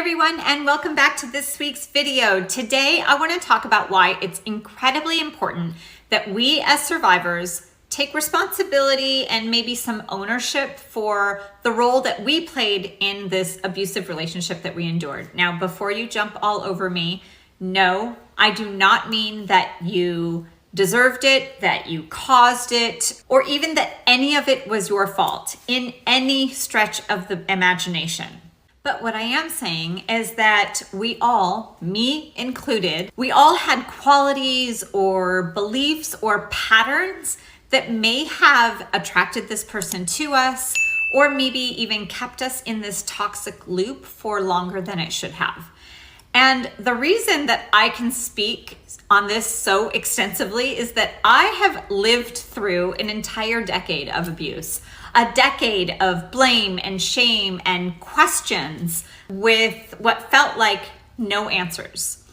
everyone, and welcome back to this week's video. Today, I want to talk about why it's incredibly important that we as survivors take responsibility and maybe some ownership for the role that we played in this abusive relationship that we endured. Now, before you jump all over me, no, I do not mean that you deserved it, that you caused it, or even that any of it was your fault in any stretch of the imagination. But what I am saying is that we all, me included, we all had qualities or beliefs or patterns that may have attracted this person to us, or maybe even kept us in this toxic loop for longer than it should have. And the reason that I can speak on this so extensively is that I have lived through an entire decade of abuse, a decade of blame and shame and questions with what felt like no answers.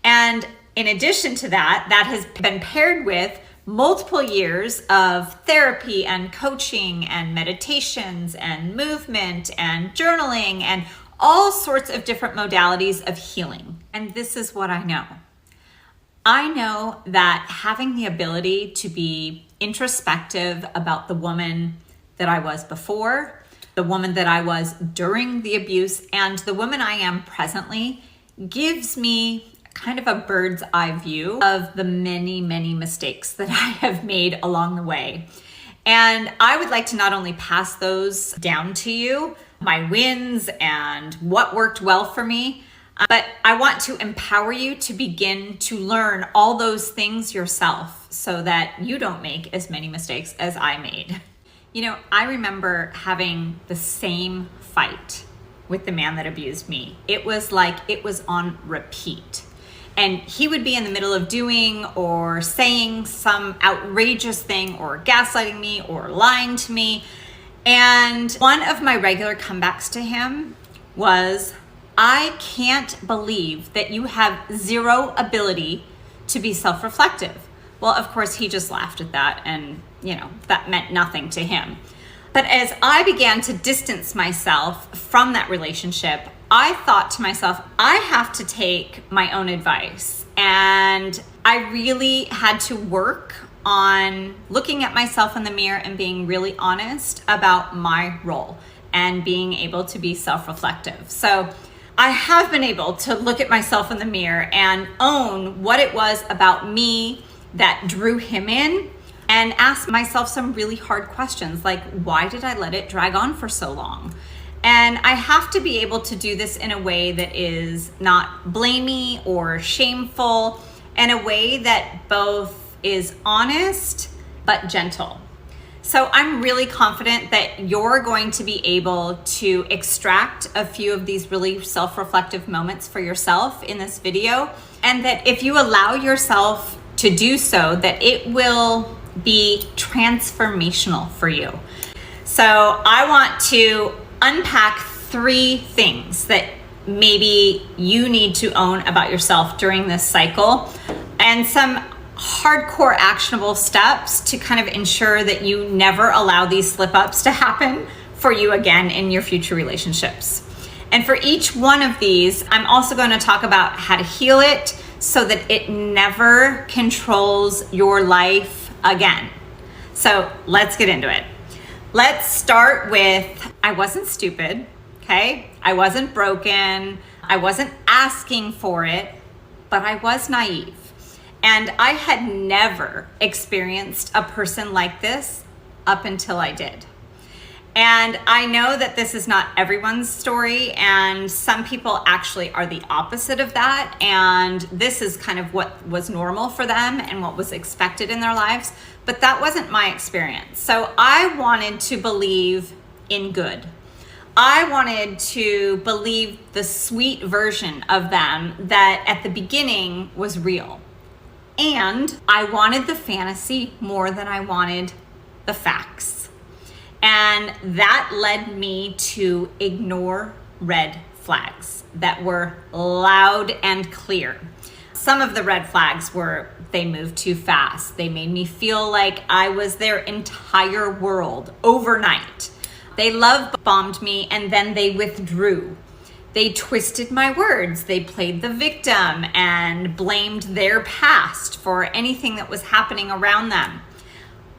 And in addition to that, that has been paired with multiple years of therapy and coaching and meditations and movement and journaling and all sorts of different modalities of healing. And this is what I know. I know that having the ability to be introspective about the woman that I was before, the woman that I was during the abuse, and the woman I am presently gives me kind of a bird's eye view of the many, many mistakes that I have made along the way. And I would like to not only pass those down to you, my wins and what worked well for me, but I want to empower you to begin to learn all those things yourself so that you don't make as many mistakes as I made. You know, I remember having the same fight with the man that abused me. It was like it was on repeat. And he would be in the middle of doing or saying some outrageous thing or gaslighting me or lying to me. And one of my regular comebacks to him was, I can't believe that you have zero ability to be self-reflective. Well, of course, he just laughed at that and, that meant nothing to him. But as I began to distance myself from that relationship, I thought to myself, I have to take my own advice. And I really had to work on looking at myself in the mirror and being really honest about my role and being able to be self-reflective. So I have been able to look at myself in the mirror and own what it was about me that drew him in and ask myself some really hard questions like, why did I let it drag on for so long? And I have to be able to do this in a way that is not blamey or shameful, and a way that both is honest but gentle. So I'm really confident that you're going to be able to extract a few of these really self-reflective moments for yourself in this video, and that if you allow yourself to do so, that it will be transformational for you. So I want to unpack 3 things that maybe you need to own about yourself during this cycle, and some hardcore actionable steps to kind of ensure that you never allow these slip-ups to happen for you again in your future relationships. And for each one of these, I'm also going to talk about how to heal it so that it never controls your life again. So let's get into it. Let's start with, I wasn't stupid, okay? I wasn't broken. I wasn't asking for it, but I was naive. And I had never experienced a person like this up until I did. And I know that this is not everyone's story, and some people actually are the opposite of that. And this is kind of what was normal for them and what was expected in their lives. But that wasn't my experience. So I wanted to believe in good. I wanted to believe the sweet version of them that at the beginning was real. And I wanted the fantasy more than I wanted the facts. And that led me to ignore red flags that were loud and clear. Some of the red flags were, they moved too fast. They made me feel like I was their entire world overnight. They love bombed me and then they withdrew. They twisted my words. They played the victim and blamed their past for anything that was happening around them.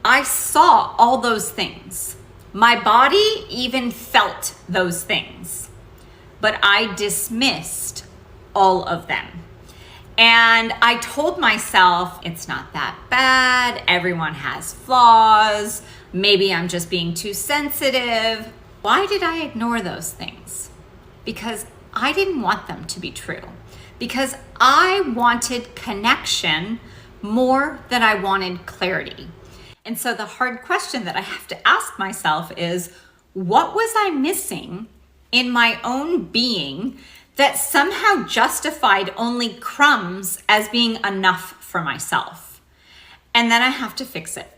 I saw all those things. My body even felt those things, but I dismissed all of them. And I told myself, it's not that bad. Everyone has flaws. Maybe I'm just being too sensitive. Why did I ignore those things? Because I didn't want them to be true. Because I wanted connection more than I wanted clarity. And so the hard question that I have to ask myself is, what was I missing in my own being that somehow justified only crumbs as being enough for myself? And then I have to fix it.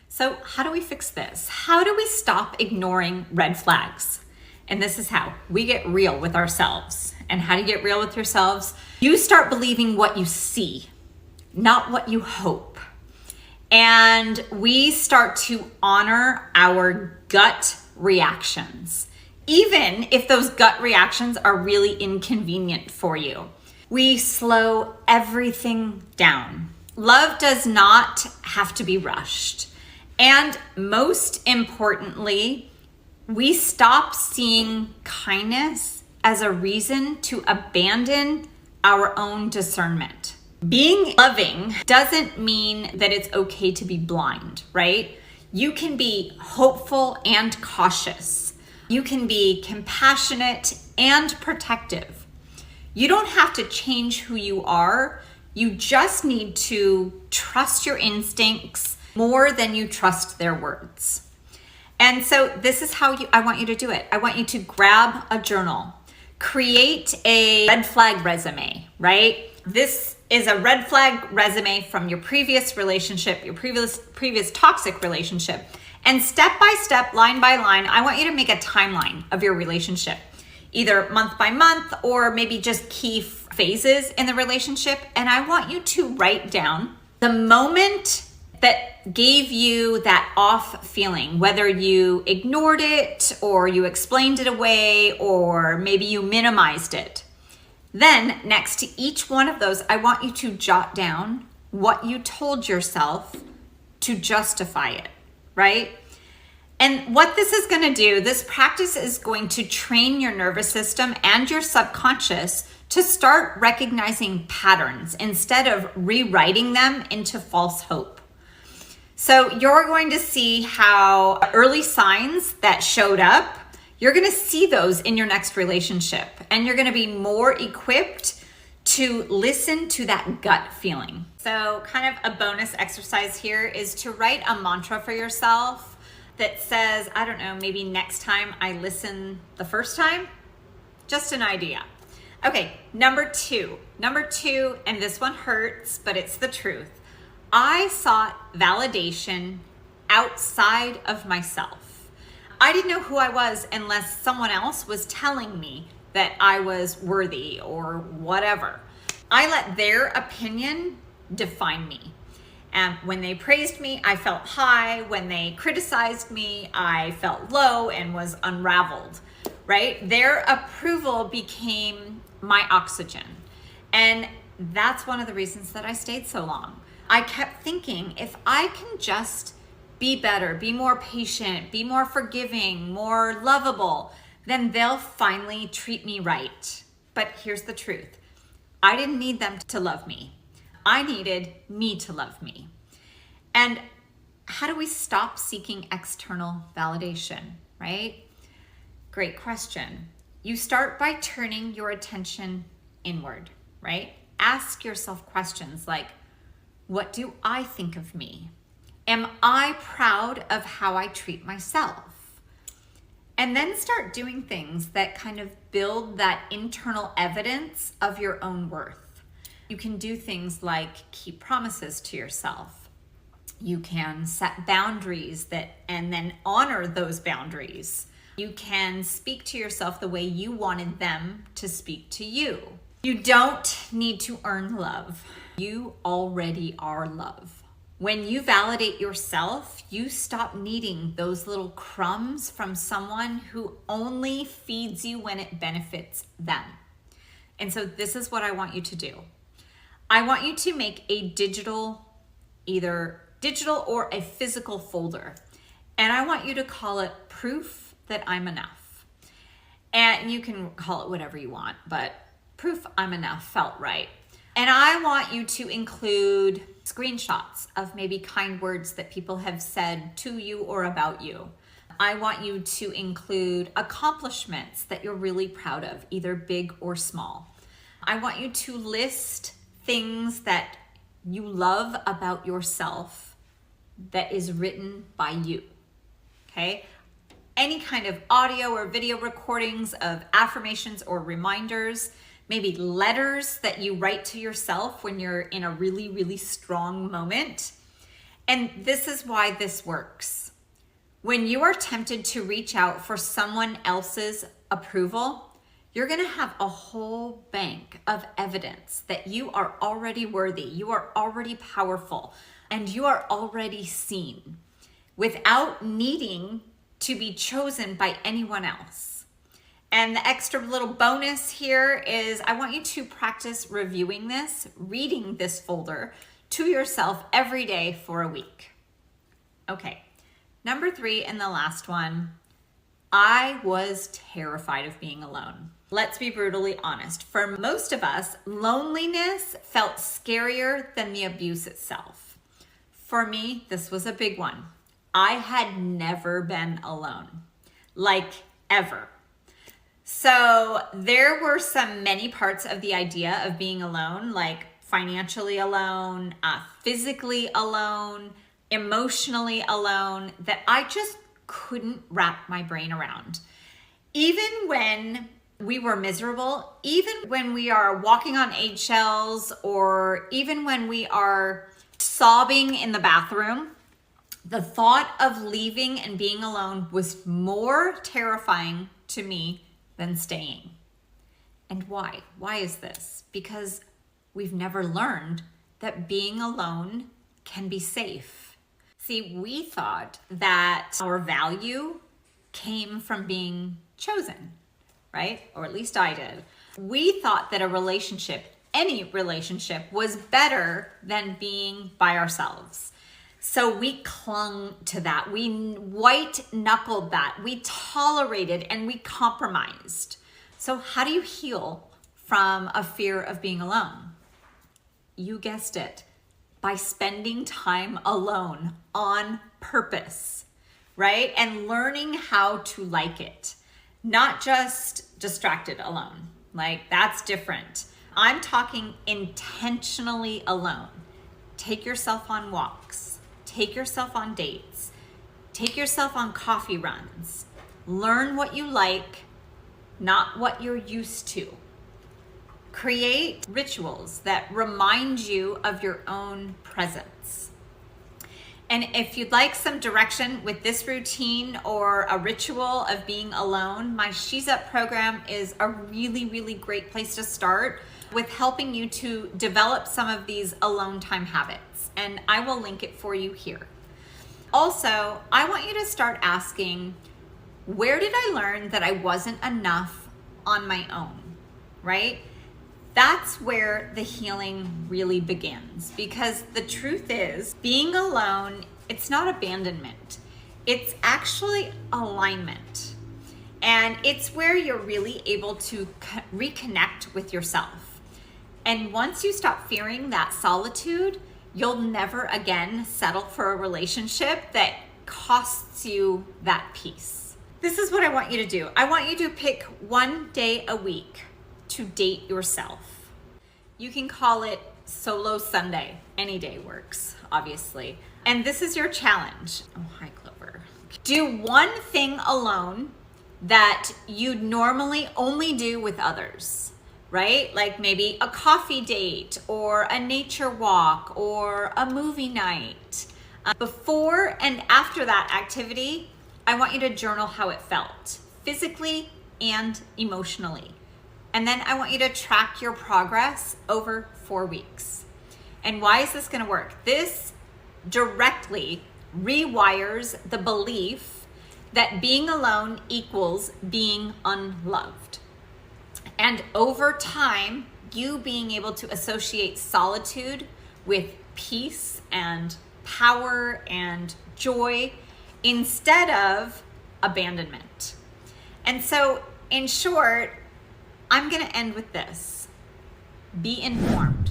So how do we fix this? How do we stop ignoring red flags? And this is how we get real with ourselves. And how to get real with yourselves? You start believing what you see, not what you hope. And we start to honor our gut reactions, even if those gut reactions are really inconvenient for you. We slow everything down. Love does not have to be rushed. And most importantly, we stop seeing kindness as a reason to abandon our own discernment. Being loving doesn't mean that it's okay to be blind, right? You can be hopeful and cautious. You can be compassionate and protective. You don't have to change who you are. You just need to trust your instincts more than you trust their words. And so this is how I want you to do it. I want you to grab a journal, create a red flag resume, right? This is a red flag resume from your previous relationship, your previous toxic relationship. And step by step, line by line, I want you to make a timeline of your relationship, either month by month or maybe just key phases in the relationship. And I want you to write down the moment that gave you that off feeling, whether you ignored it or you explained it away or maybe you minimized it. Then next to each one of those, I want you to jot down what you told yourself to justify it, right? And what this is going to do, this practice is going to train your nervous system and your subconscious to start recognizing patterns instead of rewriting them into false hope. So you're going to see how early signs that showed up, you're going to see those in your next relationship, and you're going to be more equipped to listen to that gut feeling. So kind of a bonus exercise here is to write a mantra for yourself that says, I don't know, maybe next time I listen the first time. Just an idea. Okay, number two, and this one hurts, but it's the truth. I sought validation outside of myself. I didn't know who I was unless someone else was telling me that I was worthy or whatever. I let their opinion define me. And when they praised me, I felt high. When they criticized me, I felt low and was unraveled, right? Their approval became my oxygen. And that's one of the reasons that I stayed so long. I kept thinking, if I can just be better, be more patient, be more forgiving, more lovable, then they'll finally treat me right. But here's the truth. I didn't need them to love me. I needed me to love me. And how do we stop seeking external validation, right? Great question. You start by turning your attention inward, right? Ask yourself questions like, what do I think of me? Am I proud of how I treat myself? And then start doing things that kind of build that internal evidence of your own worth. You can do things like keep promises to yourself. You can set boundaries and then honor those boundaries. You can speak to yourself the way you wanted them to speak to you. You don't need to earn love. You already are love. When you validate yourself, you stop needing those little crumbs from someone who only feeds you when it benefits them. And so this is what I want you to do. I want you to make a digital, either digital or a physical folder. And I want you to call it Proof That I'm Enough. And you can call it whatever you want, but Proof I'm Enough felt right. And I want you to include screenshots of maybe kind words that people have said to you or about you. I want you to include accomplishments that you're really proud of, either big or small. I want you to list things that you love about yourself that is written by you, okay? Any kind of audio or video recordings of affirmations or reminders, maybe letters that you write to yourself when you're in a really, really strong moment. And this is why this works. When you are tempted to reach out for someone else's approval, you're gonna have a whole bank of evidence that you are already worthy, you are already powerful, and you are already seen without needing to be chosen by anyone else. And the extra little bonus here is I want you to practice reviewing this, reading this folder to yourself every day for a week. Okay, number 3 and the last one, I was terrified of being alone. Let's be brutally honest. For most of us, loneliness felt scarier than the abuse itself. For me, this was a big one. I had never been alone, like ever. So there were many parts of the idea of being alone, like financially alone, physically alone, emotionally alone, that I just couldn't wrap my brain around. Even when we were miserable, even when we are walking on eggshells, or even when we are sobbing in the bathroom, the thought of leaving and being alone was more terrifying to me than staying. And why? Why is this? Because we've never learned that being alone can be safe. See, we thought that our value came from being chosen, right? Or at least I did. We thought that a relationship, any relationship, was better than being by ourselves. So we clung to that. We white-knuckled that. We tolerated and we compromised. So how do you heal from a fear of being alone? You guessed it, by spending time alone on purpose, right? And learning how to like it, not just distracted alone. Like, that's different. I'm talking intentionally alone. Take yourself on walks. Take yourself on dates. Take yourself on coffee runs. Learn what you like, not what you're used to. Create rituals that remind you of your own presence. And if you'd like some direction with this routine or a ritual of being alone, my She's Up program is a really, really great place to start with helping you to develop some of these alone time habits. And I will link it for you here. Also, I want you to start asking, where did I learn that I wasn't enough on my own, right? That's where the healing really begins, because the truth is, being alone, it's not abandonment. It's actually alignment. And it's where you're really able to reconnect with yourself. And once you stop fearing that solitude, you'll never again settle for a relationship that costs you that peace. This is what I want you to do. I want you to pick one day a week to date yourself. You can call it Solo Sunday. Any day works, obviously. And this is your challenge. Oh, hi, Clover. Do one thing alone that you'd normally only do with others, right? Like maybe a coffee date or a nature walk or a movie night. Before and after that activity, I want you to journal how it felt, physically and emotionally. And then I want you to track your progress over 4 weeks. And why is this gonna work? This directly rewires the belief that being alone equals being unloved. And over time, you being able to associate solitude with peace and power and joy instead of abandonment. And so, in short, I'm going to end with this. Be informed,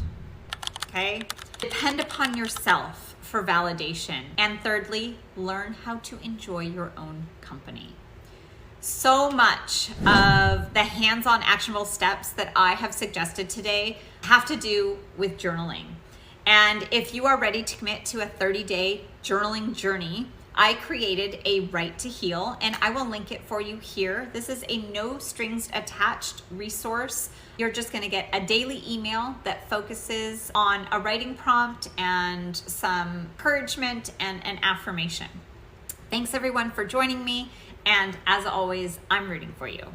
okay? Depend upon yourself for validation. And thirdly, learn how to enjoy your own company. So much of the hands-on actionable steps that I have suggested today have to do with journaling. And if you are ready to commit to a 30-day journaling journey, I created a Right to Heal, and I will link it for you here. This is a no strings attached resource. You're just going to get a daily email that focuses on a writing prompt and some encouragement and an affirmation. Thanks everyone for joining me. And as always, I'm rooting for you.